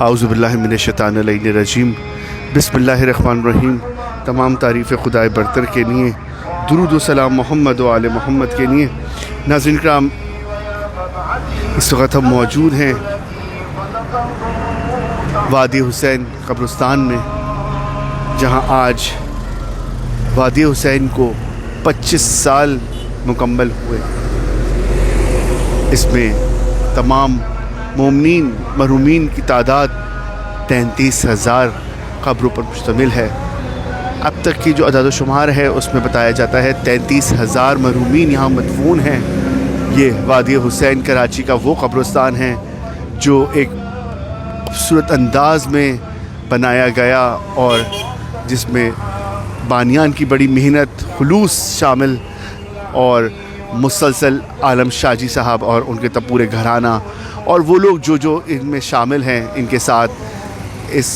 اعوذ باللہ من الشیطان الرجیم بسم اللہ الرحمن الرحیم۔ تمام تعریف خدائے برتر کے لیے، درود و سلام محمد و آل محمد کے لیے۔ ناظرین کرام، اس وقت ہم موجود ہیں وادی حسین قبرستان میں، جہاں آج وادی حسین کو 25 سال مکمل ہوئے۔ اس میں تمام مومنین مرحومین کی تعداد 33,000 قبروں پر مشتمل ہے۔ اب تک کی جو اعداد و شمار ہے اس میں بتایا جاتا ہے 33,000 مرحومین یہاں مدفون ہیں۔ یہ وادی حسین کراچی کا وہ قبرستان ہے جو ایک خوبصورت انداز میں بنایا گیا اور جس میں بانیان کی بڑی محنت، خلوص شامل اور مسلسل عالم شاہ جی صاحب اور ان کے پورے گھرانہ اور وہ لوگ جو ان میں شامل ہیں، ان کے ساتھ اس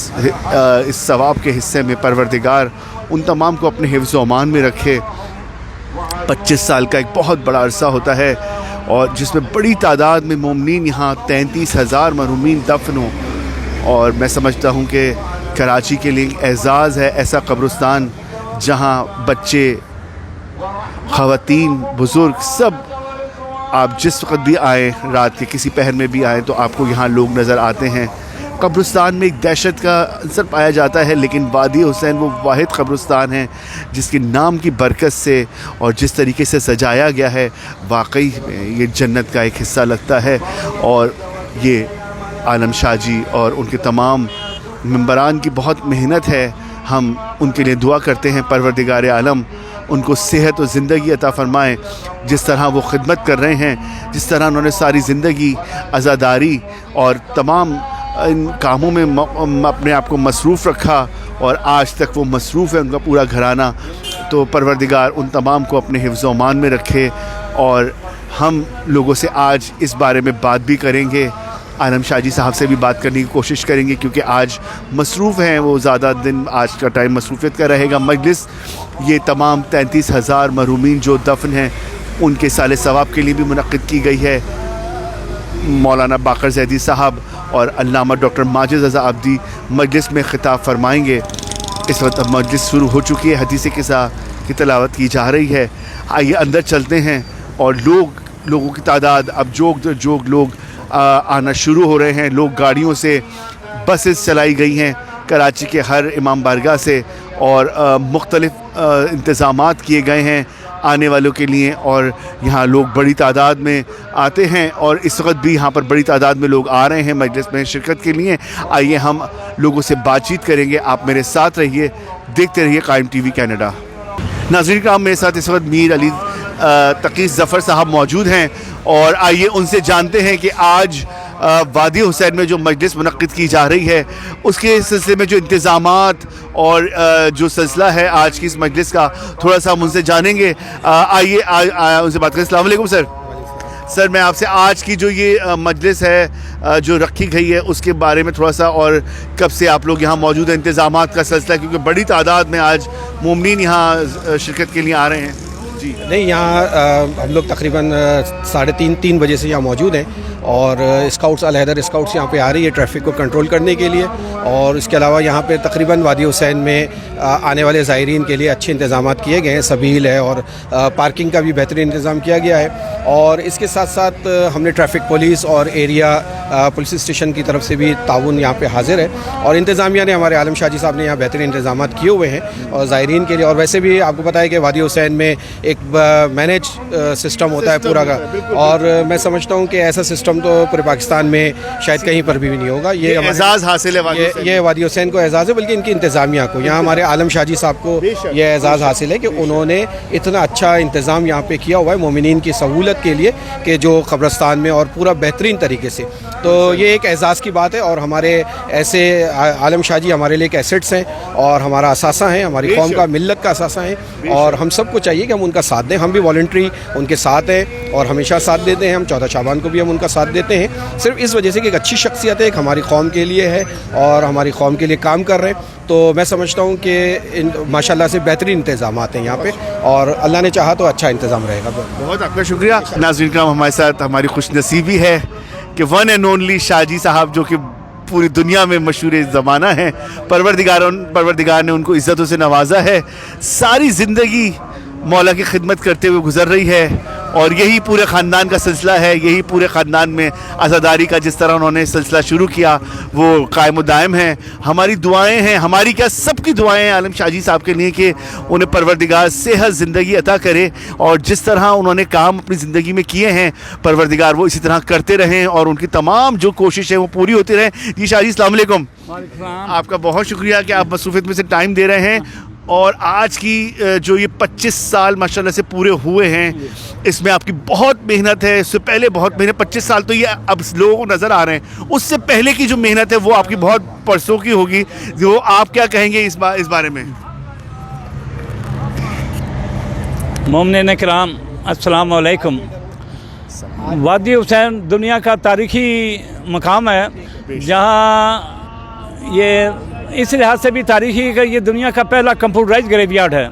ثواب کے حصے میں پروردگار ان تمام کو اپنے حفظ و امان میں رکھے۔ 25 سال کا ایک بہت بڑا عرصہ ہوتا ہے اور جس میں بڑی تعداد میں مومنین یہاں 33,000 مرحومین دفن ہوں، اور میں سمجھتا ہوں کہ کراچی کے لیے اعزاز ہے ایسا قبرستان جہاں بچے، خواتین، بزرگ سب، آپ جس وقت بھی آئیں، رات کے کسی پہر میں بھی آئیں تو آپ کو یہاں لوگ نظر آتے ہیں۔ قبرستان میں ایک دہشت کا عنصر پایا جاتا ہے، لیکن وادی حسین وہ واحد قبرستان ہے جس کے نام کی برکت سے اور جس طریقے سے سجایا گیا ہے، واقعی یہ جنت کا ایک حصہ لگتا ہے۔ اور یہ عالم شاہ جی اور ان کے تمام ممبران کی بہت محنت ہے۔ ہم ان کے لیے دعا کرتے ہیں پروردگار عالم ان کو صحت و زندگی عطا فرمائے۔ جس طرح وہ خدمت کر رہے ہیں، جس طرح انہوں نے ساری زندگی عزاداری اور تمام ان کاموں میں اپنے آپ کو مصروف رکھا اور آج تک وہ مصروف ہے ان کا پورا گھرانہ، تو پروردگار ان تمام کو اپنے حفظ و امان میں رکھے۔ اور ہم لوگوں سے آج اس بارے میں بات بھی کریں گے، عالم شاہ جی صاحب سے بھی بات کرنے کی کوشش کریں گے کیونکہ آج مصروف ہیں وہ، زیادہ دن آج کا ٹائم مصروفیت کا رہے گا۔ مجلس یہ تمام 33,000 مرحومین جو دفن ہیں ان کے سال ثواب کے لیے بھی منعقد کی گئی ہے۔ مولانا باقر زیدی صاحب اور علامہ ڈاکٹر ماجد رضا عابدی مجلس میں خطاب فرمائیں گے۔ اس وقت اب مجلس شروع ہو چکی ہے، حدیث قصہ کی تلاوت کی جا رہی ہے۔ آئیے اندر چلتے ہیں اور لوگوں کی تعداد اب جوگ لوگ آنا شروع ہو رہے ہیں۔ لوگ گاڑیوں سے، بسز چلائی گئی ہیں کراچی کے ہر امام بارگاہ سے، اور مختلف انتظامات کیے گئے ہیں آنے والوں کے لیے، اور یہاں لوگ بڑی تعداد میں آتے ہیں اور اس وقت بھی یہاں پر بڑی تعداد میں لوگ آ رہے ہیں مجلس میں شرکت کے لیے۔ آئیے ہم لوگوں سے بات چیت کریں گے، آپ میرے ساتھ رہیے، دیکھتے رہیے قائم ٹی وی کینیڈا۔ ناظرین کرام، میرے ساتھ اس وقت میر علی تقی ظفر صاحب موجود ہیں، اور آئیے ان سے جانتے ہیں کہ آج وادی حسین میں جو مجلس منعقد کی جا رہی ہے اس کے سلسلے میں جو انتظامات اور جو سلسلہ ہے آج کی اس مجلس کا، تھوڑا سا ہم ان سے جانیں گے۔ آئیے ان سے بات کریں۔ السلام علیکم سر، میں آپ سے آج کی جو یہ مجلس ہے جو رکھی گئی ہے اس کے بارے میں تھوڑا سا، اور کب سے آپ لوگ یہاں موجود ہیں، انتظامات کا سلسلہ، کیونکہ بڑی تعداد میں آج مومنین یہاں شرکت کے لیے آ رہے ہیں۔ جی نہیں، یہاں ہم لوگ تقریباً 3:30 بجے سے یہاں موجود ہیں، اور اسکاؤٹس الحیدر اسکاؤٹس یہاں پہ آ رہی ہے ٹریفک کو کنٹرول کرنے کے لیے، اور اس کے علاوہ یہاں پہ تقریباً وادی حسین میں آنے والے زائرین کے لیے اچھے انتظامات کیے گئے ہیں، سبیل ہے اور پارکنگ کا بھی بہترین انتظام کیا گیا ہے۔ اور اس کے ساتھ ساتھ ہم نے ٹریفک پولیس اور ایریا پولیس اسٹیشن کی طرف سے بھی تعاون یہاں پہ حاضر ہے، اور انتظامیہ نے، ہمارے عالم شاہ جی صاحب نے یہاں بہترین انتظامات کیے ہوئے ہیں اور زائرین کے لیے۔ اور ویسے بھی آپ کو پتہ ہے کہ وادی حسین میں ایک مینیج سسٹم ہوتا ہے پورا کا، اور میں سمجھتا ہوں کہ ایسا سسٹم تو پورے پاکستان میں شاید کہیں پر بھی نہیں ہوگا۔ یہ اعزاز حاصل ہے، یہ وادی حسین کو اعزاز ہے، بلکہ ان کی انتظامیہ کو، یہاں ہمارے عالم شاہ جی صاحب کو یہ اعزاز حاصل ہے کہ انہوں نے اتنا اچھا انتظام یہاں پہ کیا ہوا ہے مومنین کی سہولت کے لیے، کہ جو قبرستان میں اور پورا بہترین طریقے سے، تو یہ ایک اعزاز کی بات ہے۔ اور ہمارے ایسے عالم شاہ جی ہمارے لیے ایک ایسٹس ہیں اور ہمارا اثاثہ ہیں، ہماری قوم کا، ملت کا اثاثہ ہیں، اور ہم سب کو چاہیے کہ ہم ان کا ساتھ دیں۔ ہم بھی والنٹری ان کے ساتھ ہیں اور ہمیشہ ساتھ دیتے ہیں۔ ہم 14 شعبان کو بھی ہم ان کا ساتھ دیتے ہیں، صرف اس وجہ سے کہ ایک اچھی شخصیت ہے، ایک ہماری قوم کے لیے ہے اور ہماری قوم کے لیے کام کر رہے ہیں۔ تو میں سمجھتا ہوں کہ ماشاءاللہ سے بہترین انتظامات ہیں یہاں پہ، اور اللہ نے چاہا تو اچھا انتظام رہے گا۔ بہت آپ کا شکریہ۔ ناظرین کرام، ہمارے ساتھ ہماری خوش نصیبی ہے کہ ون اینڈ اونلی شاہ جی صاحب، جو کہ पूरी दुनिया में मशहूर ज़माना है। परवरदिगार ने उनको इज़्ज़तों से नवाजा है, सारी ज़िंदगी मौला की खिदमत करते हुए गुजर रही है और यही पूरे ख़ानदान का सिलसिला है। यही पूरे ख़ानदान में अज़ादारी का जिस तरह उन्होंने सिलसिला शुरू किया वो कायम दायम है। हमारी दुआएं हैं, हमारी क्या सबकी दुआएं हैं आलम शाह जी साहब के लिए कि उन्हें परवरदिगार सेहत ज़िंदगी अता करे और जिस तरह उन्होंने काम अपनी ज़िंदगी में किए हैं परवरदिगार वो इसी तरह करते रहें और उनकी तमाम जो कोशिश है वो पूरी होती रहें। जी शाह जी अस्सलाम वालेकुम। आपका बहुत शुक्रिया कि आप मसरूफ़ियत में से टाइम दे रहे हैं और आज की जो ये 25 साल माशाल्लाह से पूरे हुए हैं इसमें आपकी बहुत मेहनत है। इससे पहले बहुत मेहनत, 25 साल तो ये अब लोगों को नज़र आ रहे हैं, उससे पहले की जो मेहनत है वो आपकी बहुत परसों की होगी। जो आप क्या कहेंगे इस बारे में? मोमिन किराम अस्सलाम वालेकुम। वादी हुसैन दुनिया का तारीख़ी मकाम है जहाँ ये इस लिहाज से भी तारीख़ी है कि ये दुनिया का पहला कंप्यूटराइज ग्रेवयार्ड है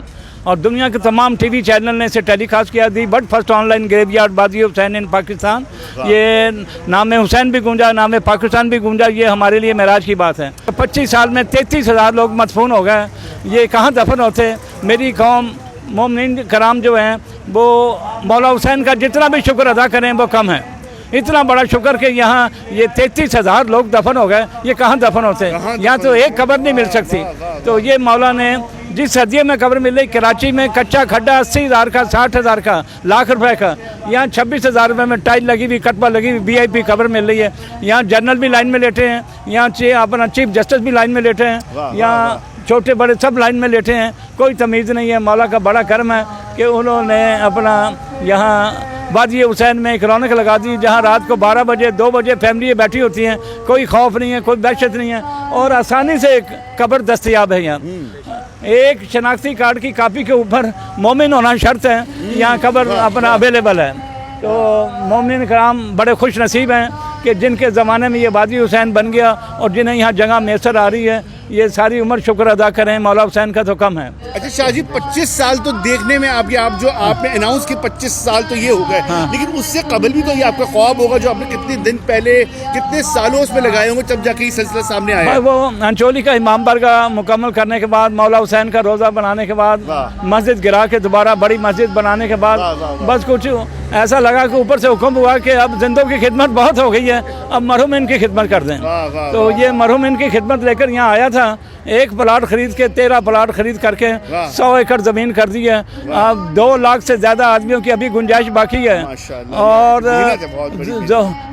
और दुनिया के तमाम टीवी चैनल ने इसे टेलीकास्ट किया। दी बट फर्स्ट ऑनलाइन ग्रेवयार्ड वादी हुसैन इन पाकिस्तान। ये नाम हुसैन भी गूंजा, नाम पाकिस्तान भी गूंजा। ये हमारे लिए महराज की बात है। 25 साल में 33,000 लोग मदफून हो गए। ये कहाँ दफन होते? मेरी कौम मोमिन कराम जो हैं वो मौला हुसैन का जितना भी शुक्र अदा करें वो कम है। इतना बड़ा शुक्र कि यहाँ ये 33,000 लोग दफन हो गए, ये कहाँ दफन होते हैं? यहाँ तो एक कब्र नहीं मिल सकती। तो ये मौला ने जिस सदिये में कब्र मिल रही, कराची में कच्चा खड्डा 80,000 का, 60,000 का, लाख रुपए का, यहाँ 26,000 रुपये में टाइल लगी हुई, कटवा लगी हुई VIP कब्र मिल रही है। यहाँ जनरल भी लाइन में लेटे हैं, यहाँ अपना चीफ जस्टिस भी लाइन में लेटे हैं, यहाँ छोटे बड़े सब लाइन में लेटे हैं। कोई तमीज़ नहीं है। मौला का बड़ा करम है कि उन्होंने अपना यहाँ वादी हुसैन में एक रौनक लगा दी जहाँ रात को 12 बजे 2 बजे फैमिली बैठी होती हैं, कोई खौफ नहीं है, कोई दहशत नहीं है और आसानी से एक कब्र दस्तयाब है। यहाँ एक शनाख्ती कार्ड की कापी के ऊपर मोमिन होना शर्त है, यहाँ कब्र अपना अवेलेबल है। तो मोमिन कराम बड़े खुश नसीब हैं कि जिनके ज़माने में ये वादी हुसैन बन गया और जिन्हें यहाँ जगह मैसर आ रही है, ये सारी उम्र शुक्र अदा करें। मौला हुसैन का तो कम है। अच्छा शाह जी 25 साल तो देखने में आपने अनाउंस की 25 साल तो ये हो गए, हाँ। लेकिन उससे कबल भी तो ये आपका ख्वाब होगा जो आपने कितने दिन पहले कितने सालों उसमें लगाए होंगे तब जाके ये सिलसिला सामने आया। वो अंचोली का इमाम बारगाह मुकम्मल करने के बाद, मौला हुसैन का रोज़ा बनाने के बाद, मस्जिद गिरा के दोबारा बड़ी मस्जिद बनाने के बाद बस कुछ ऐसा लगा कि ऊपर से हुक्म हुआ कि अब जिंदों की खिदमत बहुत हो गई है, अब मरहूमिन की खिदमत कर दें। तो ये मरहूमिन की खिदमत लेकर यहाँ आया था। एक प्लाट खरीद के 13 प्लाट खरीद करके 100 एकड़ ज़मीन कर दी है। अब 2 लाख से ज़्यादा आदमियों की अभी गुंजाइश बाकी है और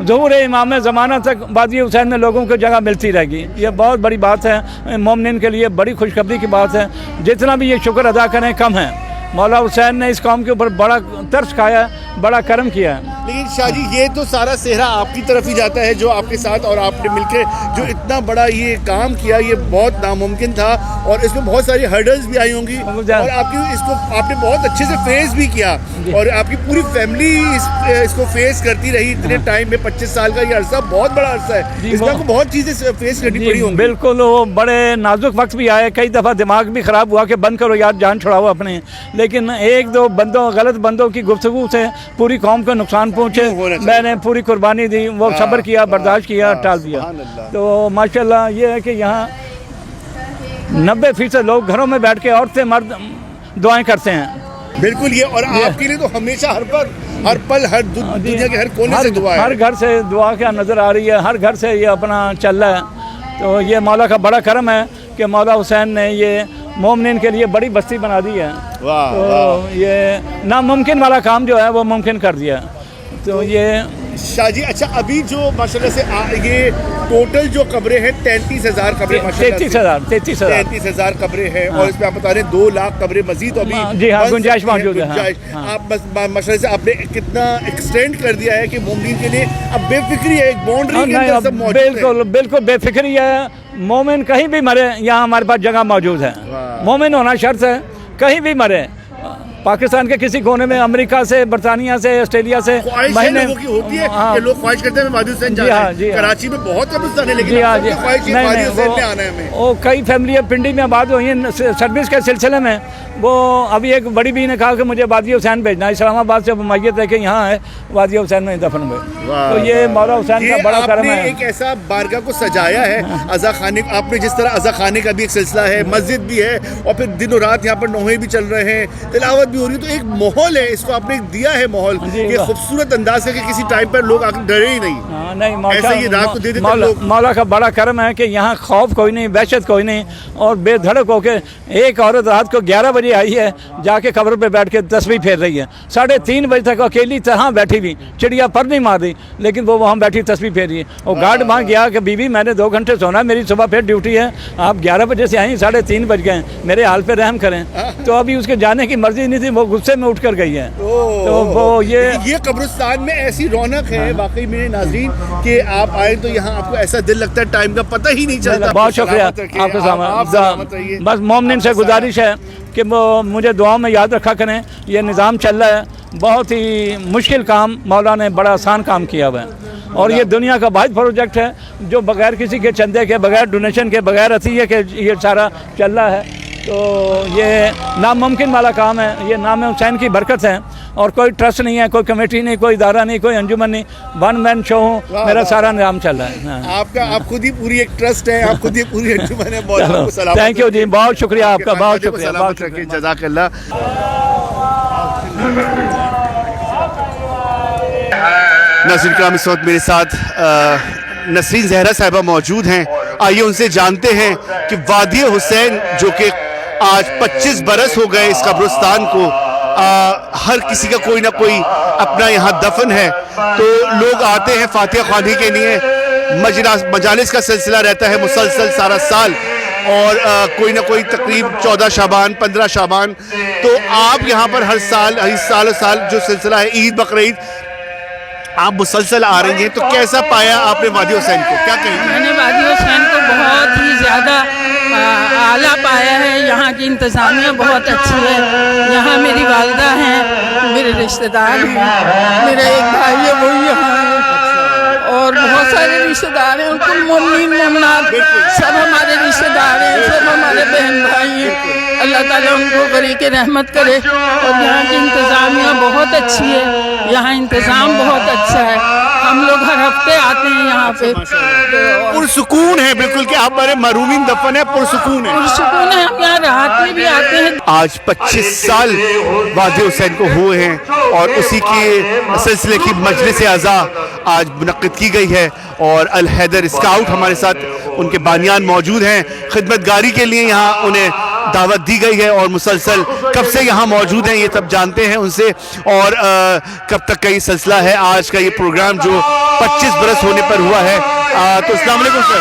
ज़हूर इमाम ज़माना तक वादी हुसैन में लोगों को जगह मिलती रहेगी। ये बहुत बड़ी बात है, मोमिन के लिए बड़ी खुशखबरी की बात है। जितना भी ये शुक्र अदा करें कम है। मौला हुसैन ने इस कौम के ऊपर बड़ा तरस खाया, बड़ा करम किया है। लेकिन शाह जी ये तो सारा सेहरा आपकी तरफ ही जाता है जो आपके साथ और आपने मिलकर जो इतना बड़ा ये काम किया, ये बहुत नामुमकिन था और इसमें बहुत सारी हर्डल्स भी आई होंगी और आपने बहुत अच्छे से फेस भी किया और आपकी पूरी फैमिली इसको फेस करती रही इतने टाइम में। 25 साल का ये अरसा बहुत बड़ा अरसा है, इसमें आपको बहुत चीज़ें फेस करनी पड़ी होंगी। बिल्कुल, वो बड़े नाजुक वक्त भी आए, कई दफ़ा दिमाग भी ख़राब हुआ कि बंद करो यार, जान छुड़ाओ अपने। लेकिन एक दो गलत बंदों की गुफ्तगू से पूरी कौम को नुकसान पहुँचे, मैंने पूरी कुर्बानी दी, वो सब्र किया, बर्दाश्त किया, टाल दिया। तो माशाल्लाह ये है कि यहाँ 90% लोग घरों में बैठ के औरतें मर्द दुआएं करते हैं। बिल्कुल ये और आपके लिए तो हमेशा हर पल हर दुनिया के हर कोने से दुआ है। हर घर से दुआ क्या नज़र आ रही है, हर घर से ये अपना चल रहा है। तो ये मौला का बड़ा करम है कि मौला हुसैन ने ये मोमिन के लिए बड़ी बस्ती बना दी है। तो ये नामुमकिन वाला काम जो है वो मुमकिन कर दिया। तो ये शाह जी अच्छा अभी जो माशाल्लाह से ये टोटल जो कब्रें हैं 33,000 कब्रें, 33,000 कब्रें हैं और इसमें आप बता रहे हैं 2 लाख कब्रें मजीद अभी जी हाँ गुंजाइश मौजूद है। आप बस माशाल्लाह से आपने कितना एक्सटेंड कर दिया है कि मोमिन के लिए अब बेफिक्री है, एक बाउंड्री बिल्कुल बेफिक्री है। मोमिन कहीं भी मरे यहाँ हमारे पास जगह मौजूद है। मोमिन होना शर्त है, कहीं भी मरे पाकिस्तान के किसी कोने में, अमेरिका से, बरतानिया से, ऑस्ट्रेलिया से महीने लोगों की होती है कि लोग ख्वाहिश करते हैं वादी हुसैन जाना है। कराची में बहुत कब्रिस्तान है, लेकिन ख्वाहिश है वादी हुसैन में आना है हमें। वो कई फैमिलियाँ पिंडी में आबाद हुई हैं सर्विस के सिलसिले में। वो अभी एक बड़ी भी ने कहा कि मुझे वादी हुसैन भेजना है, इस्लामाबाद से मैयत है कि यहाँ है वादी हुसैन में दफन हुए। तो ये मौला हुसैन का बड़ा करम है। एक ऐसा बारगाह को सजाया है अज़ा खाने, आपने जिस तरह अज़ा खाने का भी एक सिलसिला है, मस्जिद भी है, और फिर दिनों रात यहाँ पर नोहे भी चल रहे हैं, तिलावत भी हो रही है, तो एक माहौल है, इसको आपने दिया है माहौल, ये खूबसूरत अंदाज है कि किसी टाइम पर लोग आकर डरे ही नहीं। नहीं, ऐसा ही रात को दे देते लोग। मौला का बड़ा करम है कि यहाँ खौफ कोई नहीं, वहशत कोई नहीं, और बेधड़क होके एक औरत रात को 11 बजे आई है, जाके कब्र पे बैठ के तस्बीह फेर रही है। 3:30 बजे तक अकेली तरह बैठी हुई, चिड़िया पर नहीं मार रही, लेकिन वो वहाँ बैठी तस्बीह फेर रही है। और गार्ड वहाँ गया कि बीवी मैंने 2 घंटे सोना, मेरी सुबह फिर ड्यूटी है, आप 11 बजे से आई, 3:30 बज गए, मेरे हाल पे रहम करें। तो अभी उसके जाने की मर्जी नहीं थी, वो गुस्से में उठ कर गई है। तो वो ये कब्रिस्तान में ऐसी रौनक है वाकई में नाज़रीन कि आप आए तो यहाँ आपको ऐसा दिल लगता है, टाइम का पता ही नहीं चलता। बहुत शुक्रिया आपके सामने। बस मोमिन से गुजारिश है कि वो मुझे दुआओं में याद रखा करें। ये निज़ाम चल रहा है, बहुत ही मुश्किल काम मौला ने बड़ा आसान काम किया हुआ है, और ये दुनिया का वाहिद प्रोजेक्ट है जो बगैर किसी के चंदे के, बगैर डोनेशन के, बगैर अतिये के ये सारा चल रहा है। तो ये नामुमकिन वाला काम है, ये नाम हुसैन की बरकत है, और कोई ट्रस्ट नहीं है, कोई कमेटी नहीं, कोई इदारा नहीं, कोई अंजुमन नहीं, वन मैन शो हूँ, मेरा सारा निज़ाम चल रहा है। आपका आप खुद ही पूरी एक ट्रस्ट है, आप खुद ही पूरी अंजुमन है। थैंक यू जी, बहुत शुक्रिया आपका, बहुत शुक्रिया, बहुत शुक्रिया, जज़ाकल्लाह। नाज़रीन किराम, इस वक्त मेरे साथ नसरीन ज़हरा साहिबा मौजूद हैं। आइए उनसे जानते हैं कि वादी हुसैन जो कि आज 25 बरस हो गए इस कब्रिस्तान को, हर किसी का कोई ना कोई अपना यहाँ दफन है, तो लोग आते हैं फातिहा ख्वानी के लिए, मजालिस का सिलसिला रहता है मुसलसल सारा साल, और कोई ना कोई तकरीब 14 शाबान 15 शाबान, तो आप यहाँ पर हर साल जो सिलसिला है ईद बकरीद आप मुसलसल आ रही हैं, तो कैसा पाया आपने वादी हुसैन को, क्या कहेंगे? मैंने वादी हुसैन को बहुत ही ज़्यादा आला पाया है। यहाँ की इंतज़ामिया बहुत अच्छी है। यहाँ मेरी वालदा हैं, मेरे रिश्तेदार हैं, मेरा एक भाई है वो यहाँ है, और बहुत सारे रिश्तेदार हैं, कुल मोमिन मोमिनात सब हमारे रिश्तेदार हैं, सब हमारे बहन भाई हैं। अल्लाह ताला उनको बरीक़ रहमत करे। और यहाँ की इंतज़ामिया बहुत अच्छी है, यहाँ इंतज़ाम बहुत अच्छा है, हम लोग हर हफ्ते आते हैं यहाँ पे। पुरसुकून है बिल्कुल कि आप हमारे मरूमीन दफन है, पुरसुकून है, पुरसुकून है। हम यहाँ रात में भी आते हैं। आज 25 साल वादी हुसैन को हुए हैं, और उसी के सिलसिले की मजलिस आज़ा आज मुनक्किद की गई है, और अल हैदर स्काउट हमारे साथ उनके बानियान मौजूद हैं। खिदमतगारी के लिए यहाँ उन्हें दावत दी गई है, और मुसलसल कब से यहाँ मौजूद हैं ये सब जानते हैं उनसे, और कब तक का ये सिलसिला है। आज का ये प्रोग्राम जो 25 बरस होने पर हुआ है, तो अस्सलाम वालेकुम सर।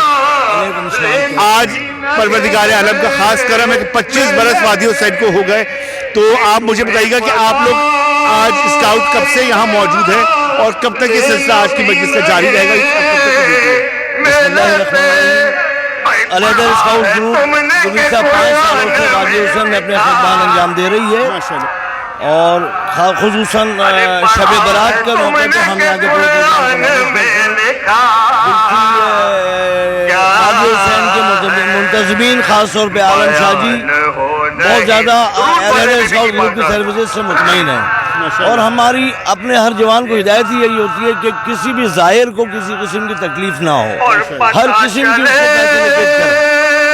आज परवरदिगार आलम का खास करम है कि 25 बरस वादी हुसैन को हो गए, तो आप मुझे बताइएगा कि आप लोग आज स्काउट कब से यहाँ मौजूद है, और कब तक ये सिलसिला आज की मजलिस से जारी रहेगा? अलहदर स्काउट ग्रुप गुज़िश्ता 5 सालों से वादी हुसैन में अपने खिदमत अंजाम दे रही है, और खुसूसन शब बरात के मौके पर हम यहाँ के वादी हुसैन के मुंतज़मीन खास तौर पर आलम शाह जी बहुत ज़्यादा अलहदर स्काउट ग्रुप की सर्विसेज से मुतमईन है, और हमारी अपने हर जवान को हिदायत ही यही होती है कि किसी भी ज़ाहिर को किसी किस्म की तकलीफ ना हो, हर किस्म की उसको फैसिलिटेट करें।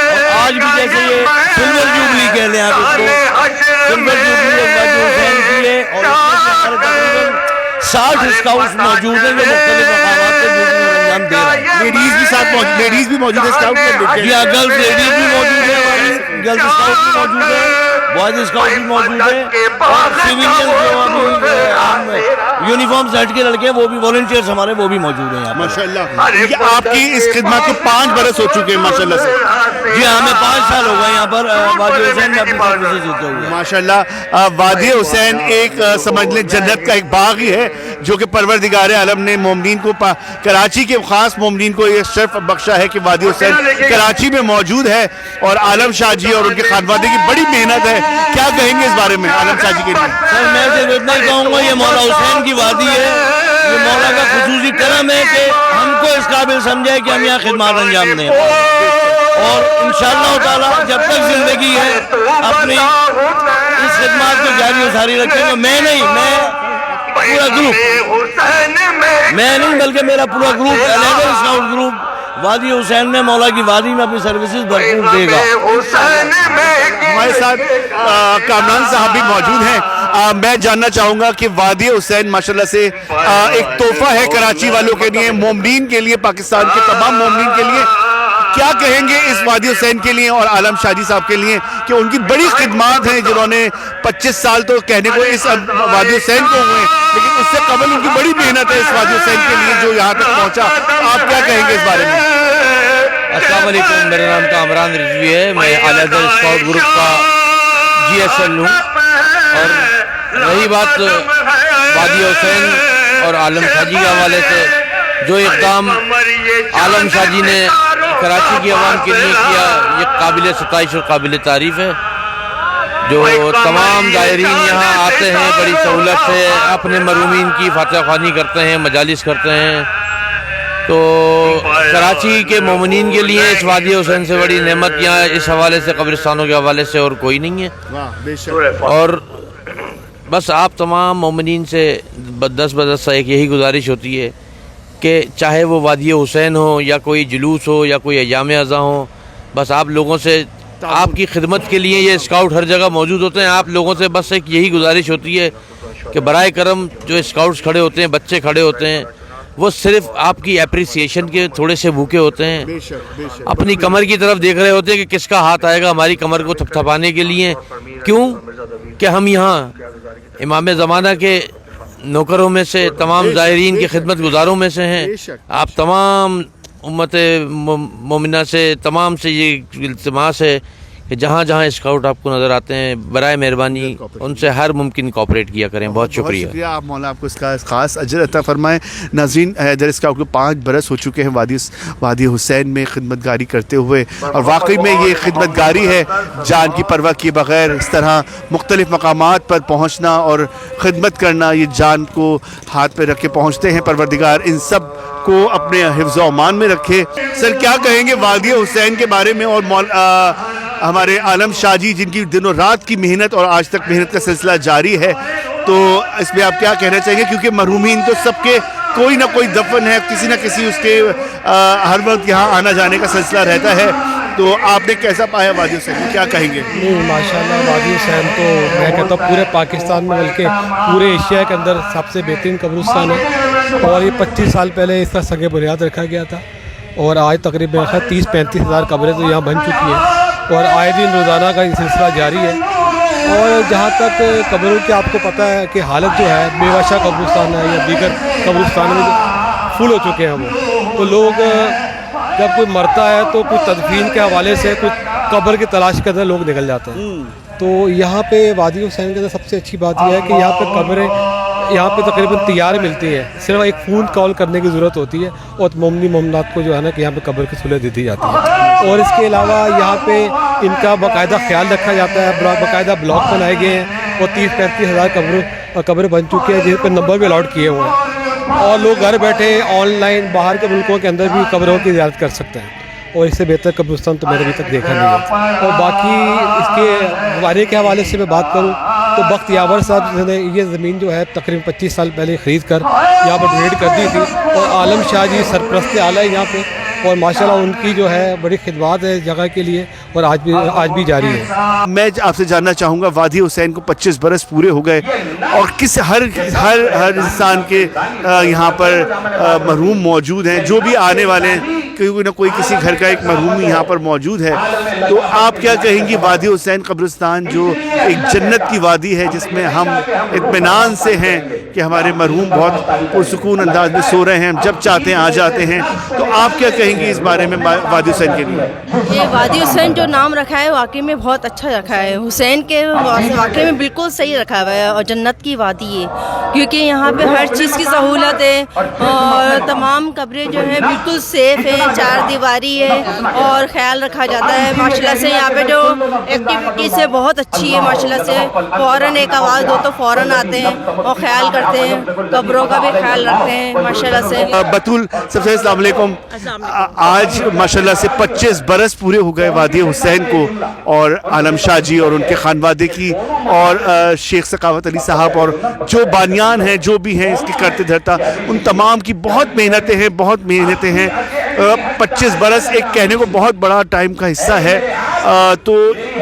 और आज भी जैसे ये सिल्वर जुबली कह लें आप इसको, सिल्वर जुबली वादी हुसैन की है, और इसमें तकरीबन 60 स्काउट्स मौजूद हैं जो मुख्तलिफ मकामात पे ड्यूटी अंजाम दे रहे हैं। लेडीज भी मौजूद है स्काउट में? जी हाँ, गर्ल्स लेडीज भी मौजूद है, गर्ल्स स्काउट भी मौजूद है, बॉयज स्काउट भी मौजूद है, और सिविलियन जो अभी यूनिफॉर्म सेट के लड़के हैं वो भी वॉलंटियर्स हमारे वो भी मौजूद हैं यहाँ पर। माशाल्लाह। आपकी इस खिदमत को 5 बरस हो चुके हैं माशाल्लाह से। जी हाँ, हमें 5 साल हो गए यहाँ पर वादी हुसैन में अपनी सर्विसेज देते हुए। माशाल्लाह। वादी हुसैन एक समझ लें जन्नत का एक बाग ही है, जो कि परवरदिगार आलम ने मोमिनीन को, कराची के खास मोमिनीन को ये शर्फ बख्शा है कि वादी हुसैन कराची में मौजूद है, और आलम शाह जी और उनके खानवादे की बड़ी मेहनत है کیا کہیں گے اس بارے میں عالم شاہ جی کے لیے؟ سر میں صرف اتنا ہی کہوں گا، یہ مولا حسین کی وادی ہے، یہ مولا کا خصوصی کرم ہے کہ ہم کو اس قابل سمجھے کہ ہم یہاں خدمات انجام دیں، اور انشاءاللہ تعالی جب تک زندگی ہے اپنی اس خدمات کو جاری و ساری رکھیں گے. میں پورا گروپ، میں نہیں بلکہ میرا پورا گروپ 11 اسکاؤٹ گروپ وادی حسین میں مولا کی وادی میں اپنی سروسز بھرپور دے گا. ہمارے ساتھ کامران صاحب بھی موجود ہیں. میں جاننا چاہوں گا کہ وادی حسین ماشاءاللہ سے ایک تحفہ ہے کراچی والوں کے لیے، مومنین کے لیے، پاکستان کے تمام مومنین کے لیے. کیا کہیں گے اس وادی حسین کے لیے اور عالم شاہ جی صاحب کے لیے کہ ان کی بڑی خدمات ہیں، جنہوں نے 25 سال تو کہنے کو اس وادی حسین کو ہوئے، لیکن اس سے قبل ان کی بڑی محنت ہے اس وادی حسین کے لیے جو یہاں تک پہنچا. آپ کیا کہیں گے اس بارے میں؟ السلام علیکم، میرا نام کامران رضوی ہے، میں اعلیٰ حضرت اسکاؤٹ گروپ کا GSL ہوں. اور رہی بات وادی حسین اور عالم شاہ جی کے حوالے سے، جو اقدام عالم شاہ جی نے کراچی کی عوام کے لیے کیا، یہ قابل ستائش اور قابل تعریف ہے. جو تمام زائرین یہاں آتے ہیں بڑی سہولت سے، اپنے مرحومین کی فاتحہ خوانی کرتے ہیں، مجالس کرتے ہیں. تو کراچی کے مومنین کے لیے اس وادی حسین سے بڑی نعمت یہاں اس حوالے سے، قبرستانوں کے حوالے سے اور کوئی نہیں ہے. اور بس آپ تمام مومنین سے 10 ایک یہی گزارش ہوتی ہے کہ چاہے وہ وادی حسین ہو یا کوئی جلوس ہو یا کوئی ایام ازاں ہو، بس آپ لوگوں سے، آپ کی خدمت کے لیے یہ اسکاؤٹ ہر جگہ موجود ہوتے ہیں. آپ لوگوں سے بس ایک یہی گزارش ہوتی ہے کہ برائے کرم جو اسکاؤٹس کھڑے ہوتے ہیں، بچے کھڑے ہوتے ہیں، وہ صرف آپ کی اپریسیشن کے تھوڑے سے بھوکے ہوتے ہیں. اپنی کمر کی طرف دیکھ رہے ہوتے ہیں کہ کس کا ہاتھ آئے گا ہماری کمر کو تھپ تھپانے کے لیے. کیوں کہ ہم یہاں امام زمانہ کے نوکروں میں سے، تمام زائرین کی خدمت گزاروں میں سے ہیں. آپ تمام امت مومنہ سے، تمام سے یہ التماس ہے کہ جہاں جہاں اسکاؤٹ آپ کو نظر آتے ہیں، برائے مہربانی ان سے ہر ممکن کوآپریٹ کیا کریں. بہت شکریہ. آپ مولا آپ کو اس کا خاص اجر عطا فرمائیں. ناظرین، حیدر اسکاؤٹ کو 5 برس ہو چکے ہیں وادی حسین میں خدمت گاری کرتے ہوئے، اور واقعی میں یہ خدمت گاری ہے، جان کی پرواہ کیے بغیر اس طرح مختلف مقامات پر پہنچنا اور خدمت کرنا. یہ جان کو ہاتھ پہ رکھ کے پہنچتے ہیں. پروردگار ان سب کو اپنے حفظ و امان میں رکھے. سر کیا کہیں گے وادی حسین کے بارے میں اور ہمارے عالم شاہ جی جن کی دنوں رات کی محنت اور آج تک محنت کا سلسلہ جاری ہے، تو اس میں آپ کیا کہنا چاہیں گے؟ کیونکہ مرحومین تو سب کے کوئی نہ کوئی دفن ہے، کسی نہ کسی اس کے ہر وقت یہاں آنا جانے کا سلسلہ رہتا ہے. تو آپ نے کیسا پایا وادی حسین؟ کیا کہیں گے؟ نہیں ماشاءاللہ، وادی حسین تو میں کہتا ہوں پورے پاکستان میں بلکہ پورے ایشیا کے اندر سب سے بہترین قبرستان ہے. اور یہ 25 سال پہلے اس کا سنگ بنیاد رکھا گیا تھا، اور آج تقریباً 30-35 ہزار قبریں تو یہاں بن چکی ہیں، اور آئے دن روزانہ کا یہ سلسلہ جاری ہے. اور جہاں تک قبروں کی آپ کو پتہ ہے کہ حالت جو ہے، بیواشا قبرستان ہے یا دیگر قبرستان میں فل ہو چکے ہیں وہ. تو لوگ جب کوئی مرتا ہے تو کچھ تدفین کے حوالے سے کچھ قبر کی تلاش کے اندر لوگ نکل جاتے ہیں. تو یہاں پہ وادی حسین کے اندر سب سے اچھی بات یہ ہے کہ یہاں پہ قبریں یہاں پہ تقریباً تیار ملتی ہیں، صرف ایک فون کال کرنے کی ضرورت ہوتی ہے، اور مومنی مومنات کو جو ہے نا کہ یہاں پہ قبر کی سہولت دی جاتی ہے. اور اس کے علاوہ یہاں پہ ان کا باقاعدہ خیال رکھا جاتا ہے، باقاعدہ بلاک بنائے گئے ہیں، اور 30-35 ہزار قبریں بن چکی ہیں جن پہ نمبر بھی الاٹ کیے ہوئے ہیں. اور لوگ گھر بیٹھے آن لائن باہر کے ملکوں کے اندر بھی قبروں کی زیارت کر سکتے ہیں، اور اس سے بہتر قبرستان تو میں نے ابھی تک دیکھا نہیں ہے. اور باقی اس کے گوارے کے حوالے سے میں بات کروں تو بخت یاور صاحب نے یہ زمین جو ہے تقریباً 25 سال پہلے خرید کر یہاں پر ڈونیٹ کر دی تھی، اور عالم شاہ جی سرپرست اعلیٰ ہے یہاں پہ، اور ماشاءاللہ ان کی جو ہے بڑی خدمات ہے جگہ کے لیے، اور آج بھی جاری ہے. میں آپ سے جاننا چاہوں گا، وادی حسین کو 25 برس پورے ہو گئے، اور ہر انسان کے یہاں پر مرحوم موجود ہیں، جو بھی آنے والے ہیں کوئی نہ کوئی کسی گھر کا ایک مرحوم یہاں پر موجود ہے. تو آپ کیا کہیں گی وادی حسین قبرستان جو ایک جنت کی وادی ہے، جس میں ہم اطمینان سے ہیں کہ ہمارے مرحوم بہت پرسکون انداز میں سو رہے ہیں، ہم جب چاہتے ہیں آ جاتے ہیں، تو آپ کیا کہیں گی اس بارے میں وادی حسین کے لیے؟ یہ وادی حسین جو نام رکھا ہے واقعی میں بہت اچھا رکھا ہے. حسین کے واقعی میں بالکل صحیح رکھا ہوا ہے، اور جنت کی وادی ہے کیونکہ یہاں پہ ہر چیز کی سہولت ہے، اور تمام قبریں جو ہیں بالکل سیف ہیں. चार दीवारी है और ख्याल रखा जाता है माशाल्लाह से। यहाँ पे जो एक्टिविटीज़ है बहुत अच्छी है माशाल्लाह से। फ़ौरन एक आवाज़ दो तो फ़ौरन आते हैं और ख्याल करते हैं, कब्रों का भी ख्याल रखते हैं माशाल्लाह से। बतूल, सबसे अस्सलाम वालेकुम। आज माशाल्लाह से 25 बरस पूरे हो गए वादी हुसैन को और आलम शाह जी और उनके खानवादे की और शेख सखावत अली साहब और जो बानियान हैं, जो भी हैं इसकी करते धरता, उन तमाम की बहुत मेहनतें हैं। 25 बरस एक कहने को बहुत बड़ा टाइम का हिस्सा है, तो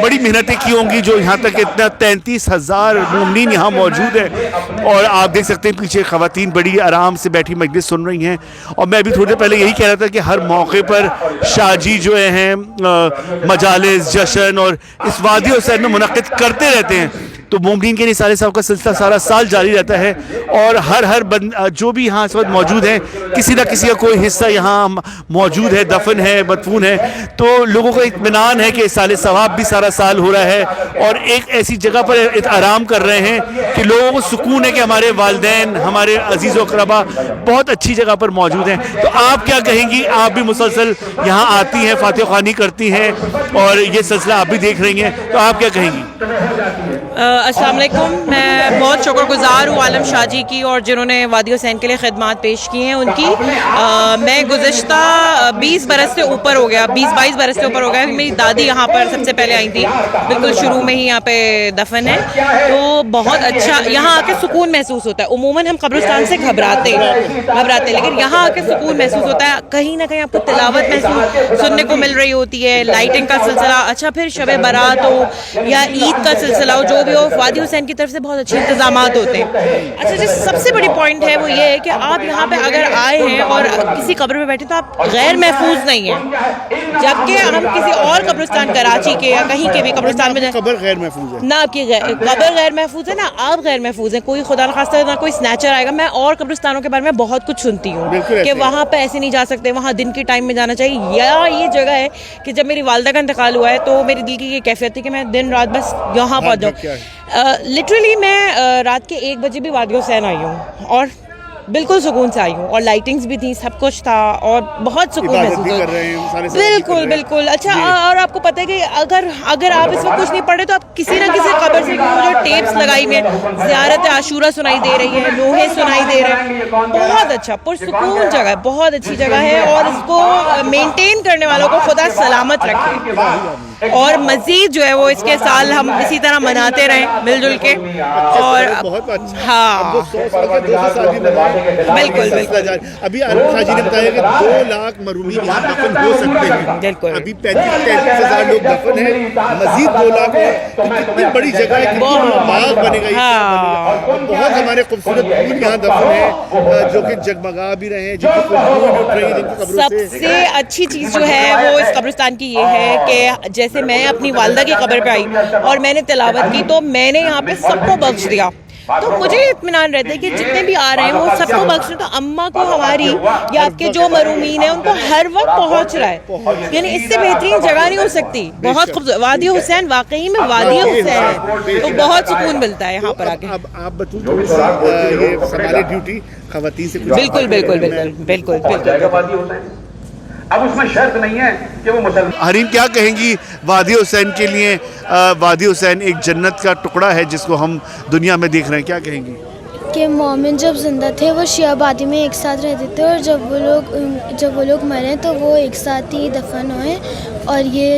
बड़ी मेहनतें की होंगी जो यहाँ तक इतना 33,000 मुमिनीन यहाँ मौजूद है। और आप देख सकते हैं पीछे ख़वातीन बड़ी आराम से बैठी मजलिस सुन रही हैं। और मैं अभी थोड़ी देर पहले यही कह रहा था कि हर मौके पर शाहजी जो हैं मजालिस, जश्न और इस वादी हुसैन में मुनक़िद करते रहते हैं। तो मुमकिन के निसार साहब का सिलसिला सारा साल जारी रहता है और हर जो भी यहाँ इस वक्त मौजूद हैं, किसी न किसी का कोई हिस्सा यहाँ मौजूद है, दफन है, मदफून है। तो लोगों को इत्मीनान है कि साल सवाब भी सारा साल हो रहा है और एक ऐसी जगह पर आराम कर रहे हैं कि लोगों को सुकून है कि हमारे वालिदैन, हमारे अजीज़ व अक़रबा बहुत अच्छी जगह पर मौजूद हैं। तो आप क्या कहेंगी? आप भी मुसलसल यहाँ आती हैं, फातिहा ख़्वानी करती हैं और ये सिलसिला आप भी देख रही हैं, तो आप क्या कहेंगी? अस्सलाम वालेकुम। मैं बहुत शुक्रगुज़ार हूँ आलम शाह जी की और जिन्होंने वादी हुसैन के लिए खिदमात पेश की हैं उनकी। मैं गुज़श्ता 20 बरस से ऊपर हो गया, 20-22 बरस से ऊपर हो गया। मेरी दादी यहाँ पर सबसे पहले आई थी, बिल्कुल शुरू में ही यहाँ पे दफन है। तो बहुत अच्छा यहाँ आके सुकून महसूस होता है। उमूमन हम कब्रिस्तान से घबराते हैं, लेकिन यहाँ आके सुकून महसूस होता है। कहीं ना कहीं आपको तिलावत महसूस सुनने को मिल रही होती है, लाइटिंग का सिलसिला, अच्छा फिर शब बारात हो या ईद का सिलसिला हो, जो भी हो, वादी हुसैन की तरफ से बहुत अच्छे इंतजामात होते हैं। अच्छा जी, सबसे बड़ी पॉइंट है वो ये है कि आप यहाँ पे अगर आए हैं और किसी कब्र में बैठे तो आप गैर महफूज नहीं हैं। जबकि हम किसी और कब्रिस्तान, कराची के या कहीं के भी कब्रिस्तान में कब्र गैर महफूज है ना, आपकी कब्र गैर महफूज है ना, आप गैर महफूज हैं। कोई खुदा न खास्ता ना कोई स्नैचर आएगा। मैं और कब्रिस्तानों के बारे में बहुत कुछ सुनती हूँ कि वहाँ पे ऐसे नहीं जा सकते, वहाँ दिन के टाइम में जाना चाहिए। या ये जगह है कि जब मेरी वालदा का इंतकाल हुआ है तो मेरी दिल की ये कैफियत थी कि मैं दिन रात बस यहाँ पहुँच जाऊँ। लिटरली मैं रात के 1 बजे भी वादी हुसैन आई हूँ और बिल्कुल सुकून से आई हूँ और लाइटिंग्स भी थी, सब कुछ था और बहुत सुकून महसूस हो रहा है। बिल्कुल। अच्छा, और आपको पता है कि अगर आप इस वक्त कुछ नहीं पढ़ रहे तो आप किसी न किसी खबर से जो टेप्स लगाई हुई है, ज़ियारत आशूरा सुनाई दे रही है, लोहे सुनाई दे रहे हैं। बहुत अच्छा पुरसुकून जगह है, बहुत अच्छी जगह है और इसको मेंटेन करने वालों को खुदा सलामत रखे और मज़ीद जो है वो इसके साल हम इसी तरह मनाते रहें मिलजुल के। और हाँ, बिल्कुल। अभी आलम शाह जी ने बताया कि 2 लाख मरूमीन यहाँ दफन हो सकते हैं। बिल्कुल। अभी 35,000 लोग दफन हैं, मजीद 2 लाख है। तो कितनी बड़ी जगह है, कितनी बाग बनेगा। हाँ। बहुत हमारे खूबसूरत फूल यहाँ दफन है जो कि जगमगा भी रहे हैं, जिनकी खुशबू उठ रही है जिनकी कब्रों से। सबसे अच्छी चीज़ जो है वो इस कब्रिस्तान की ये है कि जैसे मैं अपनी वालदा की कब्र पे आई और मैंने तिलावत की तो मैंने यहाँ पे सबको बख्श दिया। तो मुझे इत्मीनान रहता है कि जितने भी आ रहे हैं वो सबको बख्श रहे। तो अम्मा को हमारी या आपके जो मरूमीन हैं उनको हर वक्त पहुँच रहा है, यानी इससे बेहतरीन जगह नहीं हो सकती। बहुत खूबसूरत वादी हुसैन, वाकई में वादी हुसैन है, तो बहुत सुकून मिलता है यहाँ पर आके। अब आप बताइए ये संभाले ड्यूटी खवातीन से। बिल्कुल। अब उसमें शर्त नहीं है कि वो मुसलमान। हरीम, क्या कहेंगी वादी हुसैन के लिए? वादी हुसैन एक जन्नत का टुकड़ा है जिसको हम दुनिया में देख रहे हैं, क्या कहेंगी? कि मोमिन जब जिंदा थे वो शिया आबादी में एक साथ रहते थे और जब वो लोग मरे तो वो एक साथ ही दफन हुए और ये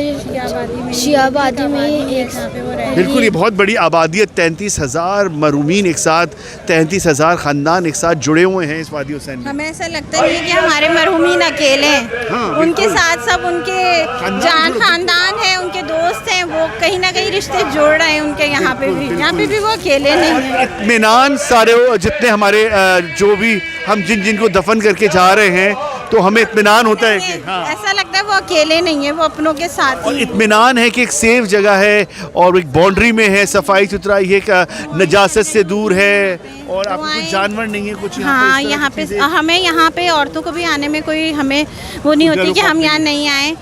शिया आबादी में एक साथ। बिल्कुल, ये बहुत बड़ी आबादी है। 33,000 मरूमीन एक साथ, 33,000 ख़ानदान एक साथ जुड़े हुए हैं इस वादी हुसैन में। हमें ऐसा लगता नहीं कि हमारे मरहूमीन अकेले हैं। हाँ, उनके साथ सब उनके खानदान है, उनके दोस्त हैं, वो कहीं ना कहीं रिश्ते जोड़ रहे हैं उनके। यहाँ पे भी वो अकेले नहीं हैं। इत्मीनान सारे जितने हमारे जो भी हम जिनको दफन करके जा रहे हैं तो हमें इत्मीनान होता है कि हाँ, ऐसा लगता है वो अकेले नहीं है, वो अपनों के साथ और इत्मीनान है कि एक सेफ जगह है और एक बाउंड्री में है, सफाई सुथरा, ये नजासत से दूर है और आपको कुछ जानवर नहीं है कुछ। हाँ, यहाँ पे हमें यहाँ पे औरतों को भी आने में कोई हमें वो नहीं होती कि हम यहाँ नहीं आए।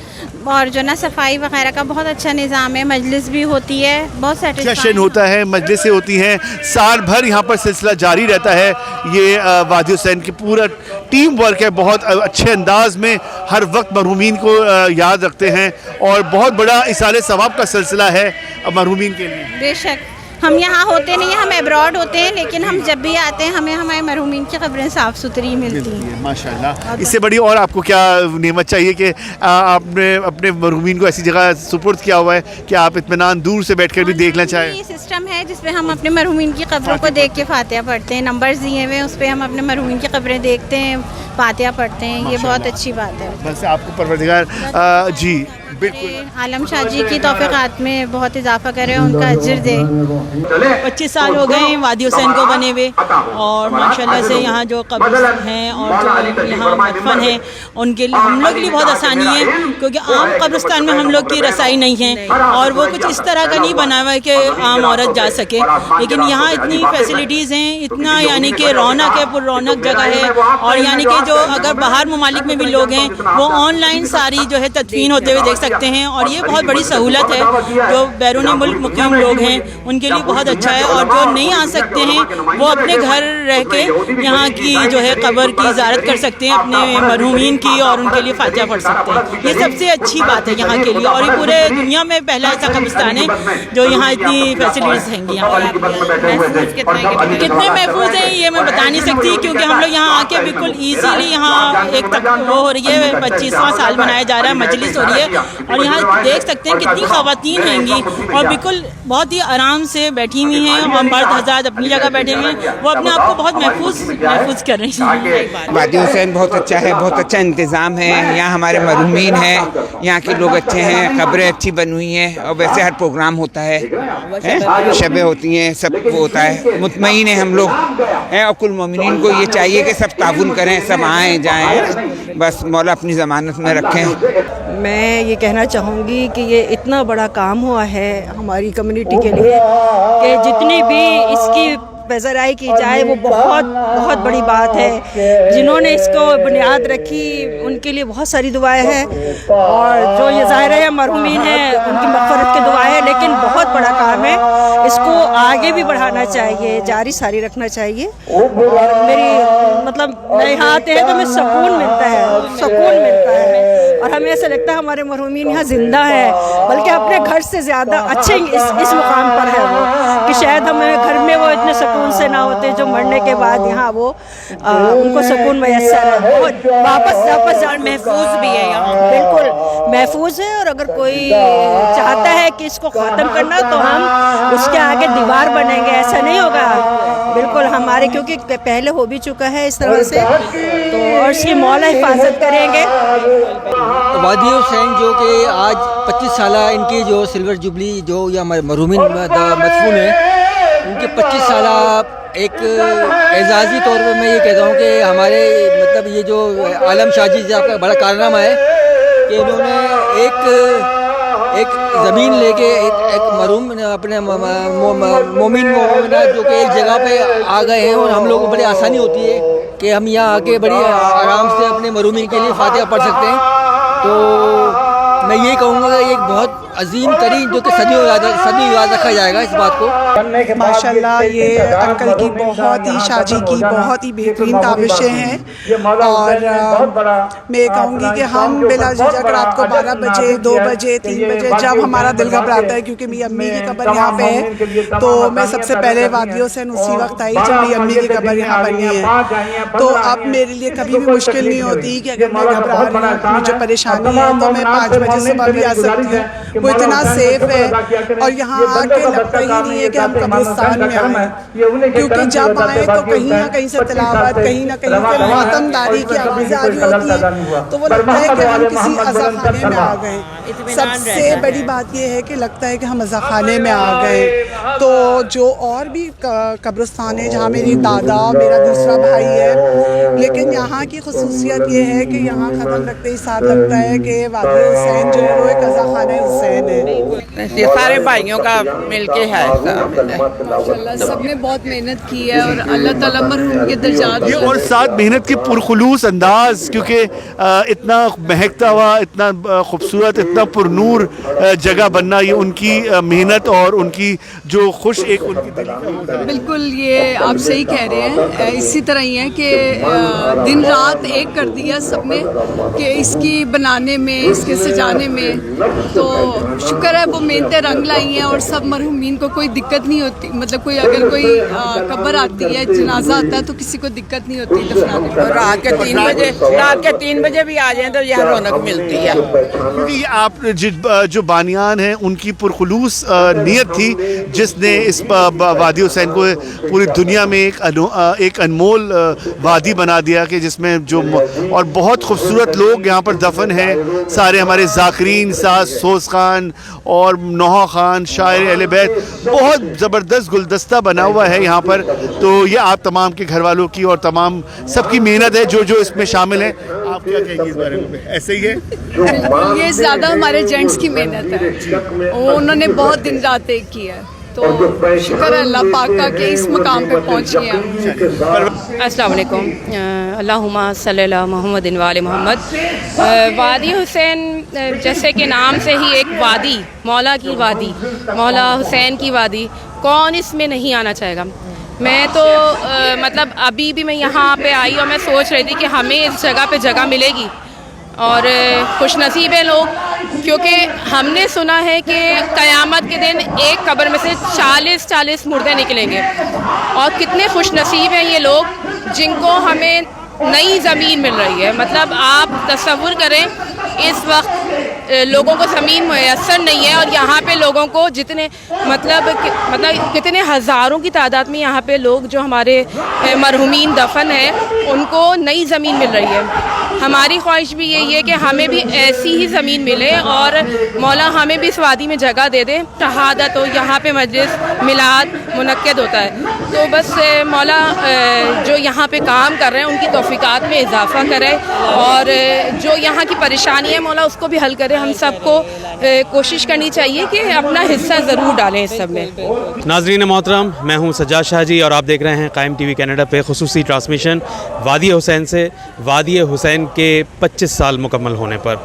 اور جو نا صفائی وغیرہ کا بہت اچھا نظام ہے, مجلس بھی ہوتی ہے, بہت سیٹسفائی جشن ہوتا ہے, مجلسیں ہوتی ہیں, سال بھر یہاں پر سلسلہ جاری رہتا ہے. یہ وادی حسین کی پورا ٹیم ورک ہے, بہت اچھے انداز میں ہر وقت مرحومین کو یاد رکھتے ہیں, اور بہت بڑا ایصال ثواب کا سلسلہ ہے مرحومین کے لیے. بے شک ہم یہاں ہوتے نہیں ہیں, ہم ابراڈ ہوتے ہیں, لیکن ہم جب بھی آتے ہیں ہمیں ہمارے مرحومین کی قبریں صاف ستھری ملتی ہیں. ماشاءاللہ. اس سے بڑی اور آپ کو کیا نعمت چاہیے کہ آپ نے اپنے مرحومین کو ایسی جگہ سپرد کیا ہوا ہے کہ آپ اطمینان دور سے بیٹھ کر بھی دیکھنا چاہیں. یہ سسٹم ہے جس پہ ہم اپنے مرحومین کی قبروں کو دیکھ کے فاتحہ پڑھتے ہیں, نمبرز دیے ہوئے ہیں اس پہ ہم اپنے مرحومین کی قبریں دیکھتے ہیں, فاتحہ پڑھتے ہیں. یہ بہت اچھی بات ہے. بس آپ کو پروردگار جی بالکل عالم شاہ جی کی توفیقات میں بہت اضافہ کرے, ان کا اجر دے. 25 سال ہو گئے ہیں وادی حسین کو بنے ہوئے, اور ماشاءاللہ سے یہاں جو قبر ہیں اور جو یہاں مدفن ہیں ان کے لیے ہم لوگ کے لیے بہت آسانی ہے, کیونکہ عام قبرستان میں ہم لوگ کی رسائی نہیں ہے, اور وہ کچھ اس طرح کا نہیں بنا ہوا ہے کہ عام عورت جا سکے. لیکن یہاں اتنی فیسلٹیز ہیں, اتنا یعنی کہ رونق ہے, پر رونق جگہ ہے. اور یعنی کہ جو اگر باہر ممالک میں بھی لوگ ہیں وہ آن لائن ساری جو ہے تدفین ہوتے ہوئے دیکھ سکتے ہیں, اور یہ بہت بڑی سہولت ہے. جو بیرون ملک مقیم لوگ ہیں ان کے لیے بہت اچھا ہے, اور جو نہیں آ سکتے ہیں وہ اپنے گھر رہ کے یہاں کی جو ہے قبر کی زیارت کر سکتے ہیں, اپنے مرحومین کی, اور ان کے لیے فاتحہ پڑھ سکتے ہیں. یہ سب سے اچھی بات ہے یہاں کے لیے, اور یہ پورے دنیا میں پہلا ایسا قبرستان ہے جو یہاں اتنی فیسلٹیز ہیں گی. کتنے محفوظ ہیں یہ میں بتا نہیں سکتی, کیونکہ ہم لوگ یہاں آ کے بالکل ایزیلی یہاں ایک تک وہ ہو رہی ہے, 25واں سال منایا جا رہا ہے, مجلس ہو رہی ہے, اور یہاں دیکھ سکتے ہیں کتنی خواتین ہیں گی, اور بالکل بہت ہی آرام سے بیٹھی ہوئی ہیں, اور مرد حضرات اپنی جگہ بیٹھے ہوئے ہیں, وہ اپنے آپ کو بہت محفوظ کر رہی ہیں. وادی حسین بہت اچھا ہے, بہت اچھا انتظام ہے. یہاں ہمارے مرحومین ہیں, یہاں کے لوگ اچھے ہیں, قبریں اچھی بنی ہوئی ہیں, اور ویسے ہر پروگرام ہوتا ہے, شبیں ہوتی ہیں, سب وہ ہوتا ہے. مطمئن ہیں ہم لوگ, اور کل مومنین کو یہ چاہیے کہ سب تعاون کریں, سب آئیں جائیں, بس مولا اپنی ضمانت میں رکھیں. میں یہ کہنا چاہوں گی کہ یہ اتنا بڑا کام ہوا ہے ہماری کمیونٹی کے لیے کہ جتنی بھی اس کی پذیرائی کی جائے وہ بہت بہت بڑی بات ہے. جنہوں نے اس کو بنیاد رکھی ان کے لیے بہت ساری دعائیں ہیں, اور جو یہ ظاہر ہے مرحومین ہیں ان کی مغفرت کی دعائیں ہیں, لیکن بہت بڑا کام ہے, اس کو آگے بھی بڑھانا چاہیے, جاری ساری رکھنا چاہیے. اور میری مطلب میں یہاں آتے ہیں تو ہمیں سکون ملتا ہے, اور ہمیں ایسا لگتا ہے ہمارے مرحومین یہاں زندہ ہیں, بلکہ اپنے گھر سے زیادہ اچھے اس مقام پر ہے وہ, کہ شاید ہمیں گھر میں وہ اتنے سکون سے نہ ہوتے جو مرنے کے بعد یہاں وہ ان کو سکون میسر ہے. واپس جان محفوظ بھی ہے یہاں, بالکل محفوظ ہے. اور اگر کوئی چاہتا ہے کہ اس کو ختم کرنا تو ہم اس کے آگے دیوار بنیں گے, ایسا نہیں ہوگا بالکل ہمارے, کیونکہ پہلے ہو بھی چکا ہے اس طرح سے, تو اور اس کی مولا حفاظت کریں گے. وادی حسین جو کہ آج 25 سالہ ان کی جو سلور جبلی جو یا مرحومین مدفون ہیں, ان کے 25 سالہ ایک اعزازی طور پہ میں یہ کہتا ہوں کہ ہمارے مطلب یہ جو عالم شاہ جی کا بڑا کارنامہ ہے کہ انہوں نے ایک زمین لے کے ایک مرحوم اپنے مومن جو کہ ایک جگہ پہ آ گئے ہیں, اور ہم لوگوں کو بڑی آسانی ہوتی ہے کہ ہم یہاں آ کے بڑی آرام سے اپنے مرحومین کے لیے فاتحہ پڑھ سکتے ہیں. تو میں یہ کہوں گا کہ ایک بہت عظیم ترین جو کہ صدیوں یاد رکھا جائے گا اس بات کو. ماشاءاللہ یہ انکل کی بہت ہی شاہ جی کی بہت ہی بہترین کاوشیں ہیں, اور میں کہوں گی کہ ہم بلا جھجک رات کو 12 بجے 2 بجے 3 بجے جب ہمارا دل گھبراتا ہے, کیونکہ میری امی کی قبر یہاں پہ ہے, تو میں سب سے پہلے وادی حسین اسی وقت آئی جب میری امی کی قبر یہاں بنی ہے. تو اب میرے لیے کبھی بھی مشکل نہیں ہوتی کہ اگر میں گھبرا رہی ہوں, مجھے پریشانی ہے, تو میں 5 بجے صبح بھی آ سکتی ہوں. وہ اتنا سیف ہے, اور یہاں آ کے لگتا ہی نہیں ہے کہ ہم قبرستان میں آئے, کیونکہ جب آئے تو کہیں نہ کہیں سے تلاوت, کہیں نہ کہیں سے ماتم داری کی آوازیں آ رہی ہوتی ہیں, تو وہ لگتا ہے کہ ہم کسی عزاخانے میں آ گئے. سب سے بڑی بات یہ ہے کہ لگتا ہے کہ ہم عزاخانے میں آ گئے. تو جو اور بھی قبرستان ہے جہاں میری دادا میرا دوسرا بھائی ہے, لیکن یہاں کی خصوصیت یہ ہے کہ یہاں ختم رکھتے ہی ساتھ لگتا ہے کہ وادی حسین جو ہے وہ ایک عزاخانہ حسین हुसैन है। ये सारे भाइयों का मिलके है माशाल्लाह सबने बहुत मेहनत की है और अल्लाह ताला मरहूम के दर्जात और साथ मेहनत के पुरखुलूस अंदाज, क्योंकि इतना महकता हुआ, इतना खूबसूरत, इतना पुरनूर जगह बनना, ये उनकी मेहनत और उनकी जो खुश एक उनकी दिल का होता है। बिल्कुल, ये आप सही कह रहे हैं। इसी तरह ही है कि दिन रात एक कर दिया सबने कि इसकी बनाने में, इसके सजाने में, तो शुक्र है वो मेहनतें रंग लाई हैं और सब मरहूमीन को कोई दिक्कत नहीं होती। मतलब कोई अगर कोई कब्र आती है, जनाजा आता है, तो किसी को दिक्कत नहीं होती दफनाने में। रात के 3 बजे भी आ जाएं तो यहाँ रौनक मिलती है। क्योंकि आप जो बानियान हैं उनकी पुरखुलूस नीयत थी जिसने इस वादी हुसैन को पूरी दुनिया में एक अनमोल वादी बना दिया कि जिसमें जो और बहुत खूबसूरत लोग यहाँ पर दफन हैं। सारे हमारे ज़ाकिरीन, सास सोस खान और नौहा खान, शायर अहले बैत, बहुत ज़बरदस्त गुलदस्ता बना हुआ है यहाँ पर। तो ये आप तमाम के घर वालों की और तमाम सबकी मेहनत है जो इसमें शामिल है। आप क्या कहेंगे इस बारे में? ऐसे ही है? बिल्कुल, ये ज़्यादा हमारे जेंट्स की मेहनत है, उन्होंने बहुत दिन रात एक की है, तो शुक्र है अल्लाह पाक का कि इस मुकाम पे पहुँच गए हैं। अस्सलाम वालेकुम, अल्लाहुम्मा सल्ली अला मुहम्मदिन व आले मोहम्मद। वादी हुसैन जैसे कि नाम से ही एक वादी, मौला की वादी, मौला हुसैन की वादी, कौन इसमें नहीं आना चाहेगा। मैं तो मतलब अभी भी मैं यहाँ पे आई और मैं सोच रही थी कि हमें इस जगह पे जगह मिलेगी और खुश नसीब है लोग, क्योंकि हमने सुना है कि क़यामत के दिन एक कब्र में से 40 मुर्दे निकलेंगे और कितने खुश नसीब हैं ये लोग जिनको हमें नई ज़मीन मिल रही है। मतलब आप तसव्वुर करें, इस वक्त लोगों को ज़मीन मुयस्सर नहीं है और यहाँ पे लोगों को जितने मतलब कितने हज़ारों की तादाद में यहाँ पे लोग जो हमारे मरहूमीन दफन हैं उनको नई ज़मीन मिल रही है। हमारी ख्वाहिश भी यही है कि हमें भी ऐसी ही ज़मीन मिले और मौला हमें भी इस वादी में जगह दे दे, शहादत हो, यहाँ पे मजलिस मिलाद मुनक्कद होता है। तो बस मौला जो यहाँ पे काम कर रहे हैं उनकी तौफीकात में इजाफ़ा करे और जो यहाँ की परेशानी है मौला उसको भी हल करे। हम सबको कोशिश करनी चाहिए कि अपना हिस्सा ज़रूर डालें इस सब में। नाज़रीन मोहतरम, मैं हूँ सज्जाद शाह जी और आप देख रहे हैं कायम टीवी कनाडा पे खुसूसी ट्रांसमिशन वादी हुसैन से। वादी हुसैन के 25 साल मुकम्मल होने पर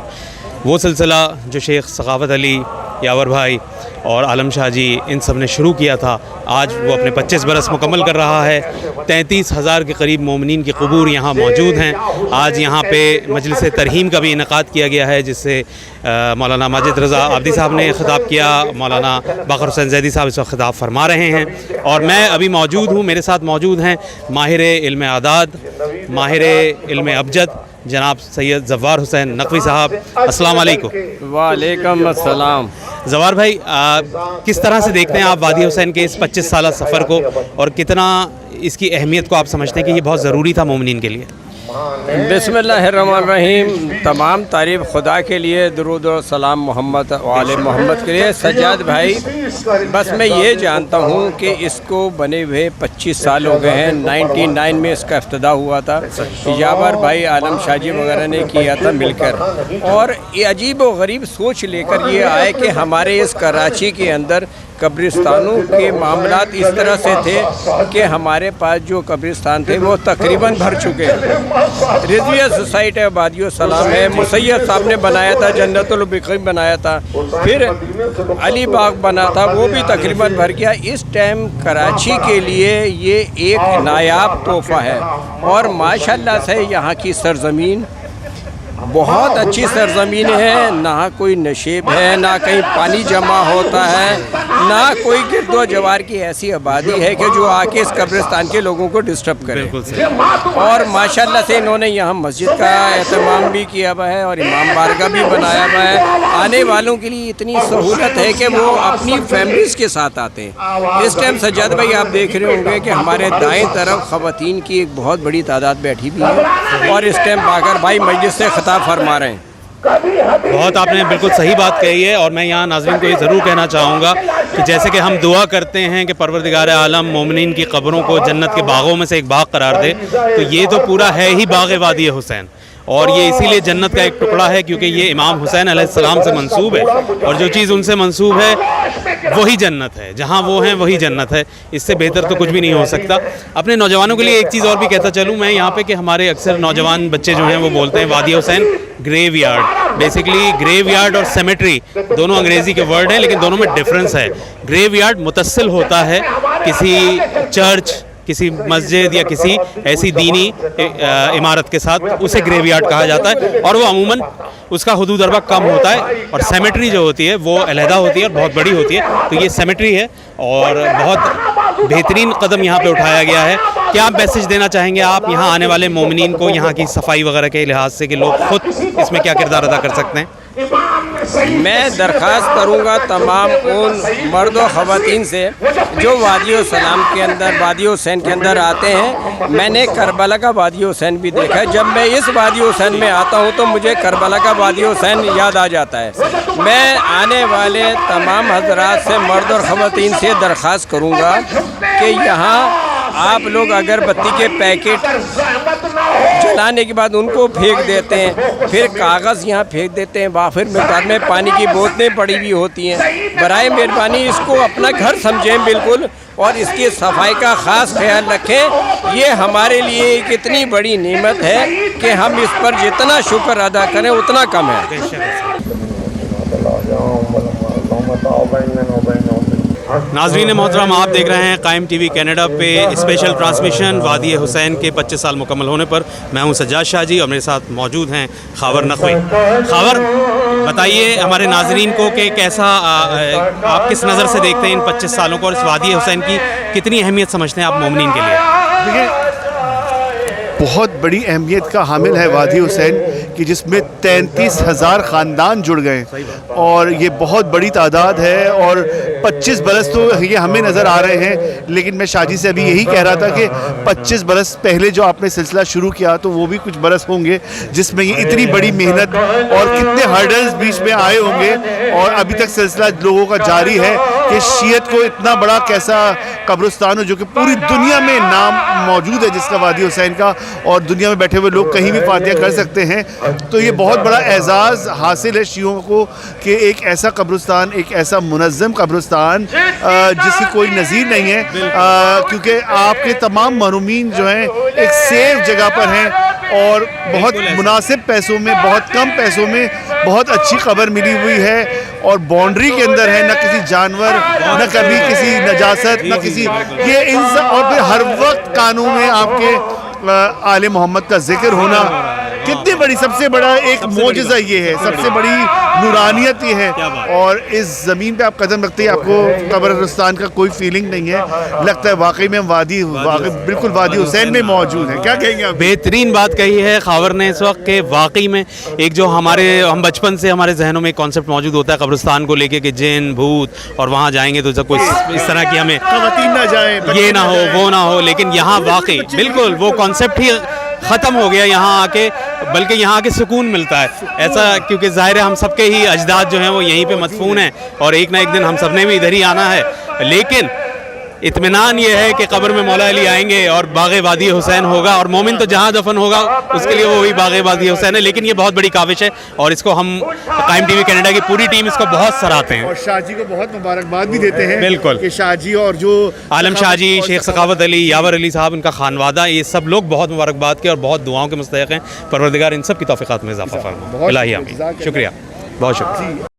वो सिलसिला जो शेख सखावत अली, यावर भाई और आलम शाह जी इन सब ने शुरू किया था, आज वो अपने 25 बरस मुकम्मल कर रहा है। 33,000 के करीब मोमिनीन की क़ुबूर यहाँ मौजूद हैं। आज यहाँ पे मजलिस तरहीम का भी इनेकाद किया गया है जिससे मौलाना माजिद रज़ा आब्दी साहब ने ख़िताब किया, मौलाना बाकर हुसैन ज़ैदी साहब इस वक्त ख़िताब फरमा रहे हैं और मैं अभी मौजूद हूँ। मेरे साथ मौजूद हैं माहिर इल्म आदाद, माहिर इल्म अबजद जनाब सैयद ज़फ़्फ़ार हुसैन नकवी साहब। अस्सलाम वालेकुम। वालेकुम अस्सलाम। ज़फ़्फ़ार भाई, किस तरह से देखते हैं आप वादी हुसैन के इस 25 साला सफ़र को और कितना इसकी अहमियत को आप समझते हैं कि ये बहुत ज़रूरी था मोमिनीन के लिए? बिस्मिल्लाहिर्रहमानिर्रहीम। तमाम तारीफ़ खुदा के लिए, दुरूद और सलाम मोहम्मद वाले मोहम्मद के लिए। सज्जाद भाई, बस मैं ये जानता हूँ कि इसको बने हुए 25 साल हो गए हैं। 99 में इसका इफ्तिदा हुआ था, यावर भाई, आलम शाह जी वगैरह ने किया था मिलकर। और ये अजीब व गरीब सोच लेकर ये आए कि हमारे इस कराची के अंदर कब्रिस्तानों के मामलात इस तरह से थे कि हमारे पास जो कब्रिस्तान थे वो तकरीबन भर चुके हैं। रिजविया सोसाइटी वादी सलाम है, मुसैयद साहब ने बनाया था, जन्नतुल बक़ी बनाया था, फिर अली बाग बना था, वो भी तकरीबन भर गया। इस टाइम कराची के लिए ये एक नायाब तोहफ़ा है और माशाल्लाह से यहाँ की सरज़मीन बहुत अच्छी सरज़मीन है। ना कोई नशेब है, ना कहीं पानी जमा होता है, ना कोई गिरदो जवार की ऐसी आबादी है कि जो आके इस कब्रिस्तान के लोगों को डिस्टर्ब करे। और माशाल्लाह से इन्होंने यहाँ मस्जिद का एहतमाम भी किया हुआ है और इमाम बारगाह भी बनाया हुआ है। आने वालों के लिए इतनी सहूलत है कि वो अपनी फैमिलीज़ के साथ आते हैं। इस टाइम सज्जाद भाई आप देख रहे होंगे कि हमारे दाएँ तरफ ख़वातीन की एक बहुत बड़ी तादाद बैठी हुई है और इस टाइम बाकर भाई मस्जिद से खिताब फरमा रहे हैं। बहुत आपने बिल्कुल सही बात कही है और मैं यहाँ नाज़रीन को ये ज़रूर कहना चाहूँगा कि जैसे कि हम दुआ करते हैं कि परवरदिगार आलम मोमिनीन की कब्रों को जन्नत के बागों में से एक बाग करार दे, तो ये तो पूरा है ही बाग वादी हुसैन اور یہ اسی لیے جنت کا ایک ٹکڑا ہے کیونکہ یہ امام حسین علیہ السلام سے منسوب ہے، اور جو چیز ان سے منسوب ہے وہی جنت ہے، جہاں وہ ہیں وہی جنت ہے، اس سے بہتر تو کچھ بھی نہیں ہو سکتا۔ اپنے نوجوانوں کے لیے ایک چیز اور بھی کہتا چلوں میں یہاں پہ کہ ہمارے اکثر نوجوان بچے جو ہیں وہ بولتے ہیں وادی حسین گریو یارڈ، بیسیکلی گریو یارڈ اور سیمیٹری دونوں انگریزی کے ورڈ ہیں لیکن دونوں میں ڈفرنس ہے۔ گریو یارڈ متصل ہوتا ہے کسی چرچ، کسی مسجد یا کسی ایسی دینی عمارت کے ساتھ، اسے گریو یارڈ کہا جاتا ہے، اور وہ عموماً اس کا حدود اربہ کم ہوتا ہے، اور سیمیٹری جو ہوتی ہے وہ علیحدہ ہوتی ہے اور بہت بڑی ہوتی ہے، تو یہ سیمیٹری ہے اور بہت بہترین قدم یہاں پہ اٹھایا گیا ہے۔ کیا میسج دینا چاہیں گے آپ یہاں آنے والے مومنین کو یہاں کی صفائی وغیرہ کے لحاظ سے کہ لوگ خود اس میں کیا کردار ادا کر سکتے ہیں؟ میں درخواست کروں گا تمام ان مرد و خواتین سے جو وادی السلام کے اندر، وادی حسین کے اندر آتے ہیں۔ میں نے کربلا کا وادی حسین بھی دیکھا ہے، جب میں اس وادی حسین میں آتا ہوں تو مجھے کربلا کا وادی حسین یاد آ جاتا ہے۔ میں آنے والے تمام حضرات سے، مرد اور خواتین سے درخواست کروں گا کہ یہاں آپ لوگ اگربتی کے پیکٹ جلانے کے بعد ان کو پھینک دیتے ہیں، پھر کاغذ یہاں پھینک دیتے ہیں، وافر مقدار میں پانی کی بوتلیں پڑی ہوئی ہوتی ہیں۔ برائے مہربانی اس کو اپنا گھر سمجھیں بالکل، اور اس کی صفائی کا خاص خیال رکھیں۔ یہ ہمارے لیے ایک اتنی بڑی نعمت ہے کہ ہم اس پر جتنا شکر ادا کریں اتنا کم ہے۔ ناظرین محترم، آپ دیکھ رہے ہیں قائم ٹی وی کینیڈا پہ اسپیشل ٹرانسمیشن وادی حسین کے 25 سال مکمل ہونے پر۔ میں ہوں سجاد شاہ جی اور میرے ساتھ موجود ہیں خاور نقوی۔ خاور، بتائیے ہمارے ناظرین کو کہ کیسا آپ کس نظر سے دیکھتے ہیں ان 25 سالوں کو، اور اس وادی حسین کی کتنی اہمیت سمجھتے ہیں آپ مومنین کے لیے؟ دیکھیں، بہت بڑی اہمیت کا حامل ہے وادی حسین کہ جس میں 33,000 خاندان جڑ گئے، اور یہ بہت بڑی تعداد ہے، اور 25 برس تو یہ ہمیں نظر آ رہے ہیں، لیکن میں شاہ جی سے ابھی یہی کہہ رہا تھا کہ 25 برس پہلے جو آپ نے سلسلہ شروع کیا تو وہ بھی کچھ برس ہوں گے جس میں یہ اتنی بڑی محنت اور کتنے ہرڈلز بیچ میں آئے ہوں گے، اور ابھی تک سلسلہ لوگوں کا جاری ہے کہ شیعت کو اتنا بڑا کیسا قبرستان ہو جو کہ پوری دنیا میں نام موجود ہے جس کا وادی حسین کا، اور دنیا میں بیٹھے ہوئے لوگ کہیں بھی فاتحہ کر سکتے ہیں۔ تو یہ بہت بڑا اعزاز حاصل ہے شیعوں کو کہ ایک ایسا قبرستان، ایک ایسا منظم قبرستان جس کی کوئی نظیر نہیں ہے، کیونکہ آپ کے تمام محرومین جو ہیں ایک سیف جگہ پر ہیں، اور بہت مناسب پیسوں میں، بہت کم پیسوں میں بہت اچھی قبر ملی ہوئی ہے، اور باؤنڈری کے اندر ہے، نہ کسی جانور، نہ کبھی کسی نجاست، نہ کسی یہ اور پھر ہر وقت قانون میں آپ کے آل محمد کا ذکر ہونا کتنی بڑی، سب سے بڑا ایک معجزہ یہ ہے، سب سے بڑی نورانیت یہ ہے۔ اور اس زمین پہ آپ قدم رکھتے ہیں آپ کو قبرستان کا کوئی فیلنگ نہیں ہے، لگتا ہے واقعی میں بالکل وادی حسین میں موجود ہے۔ کیا کہیں گے آپ؟ بہترین بات کہی ہے خاور نے اس وقت کہ واقعی میں ایک جو ہم بچپن سے ہمارے ذہنوں میں ایک کانسیپٹ موجود ہوتا ہے قبرستان کو لے کے کہ جن بھوت اور وہاں جائیں گے تو کوئی اس طرح کی ہمیں خواتین نہ جائیں، یہ نہ ہو وہ نہ ہو، لیکن یہاں واقعی بالکل وہ کانسیپٹ ہی ختم ہو گیا یہاں آ کے، بلکہ یہاں آ کے سکون ملتا ہے ایسا، کیونکہ ظاہر ہے ہم سب کے ہی اجداد جو ہیں وہ یہیں پہ مدفون ہیں، اور ایک نہ ایک دن ہم سب نے بھی ادھر ہی آنا ہے، لیکن اطمینان یہ ہے کہ قبر میں مولا علی آئیں گے اور باغ وادی حسین ہوگا، اور مومن تو جہاں دفن ہوگا اس کے لیے وہی باغ وادی حسین ہے۔ لیکن یہ بہت بڑی کاوش ہے، اور اس کو ہم قائم ٹی وی کینیڈا کی پوری ٹیم اس کو بہت سراہتے ہیں، اور شاہ جی کو بہت مبارکباد بھی دیتے ہیں۔ بالکل، کہ شاہ جی اور جو عالم شاہ جی، شیخ سخاوت علی، یاور علی صاحب، ان کا خانوادہ، یہ سب لوگ بہت مبارکباد کے اور بہت دعاؤں کے مستحق ہیں۔ پروردگار ان سب کی توفیقات میں اضافہ فرمائے، الہی آمین۔ شکریہ، بہت شکریہ۔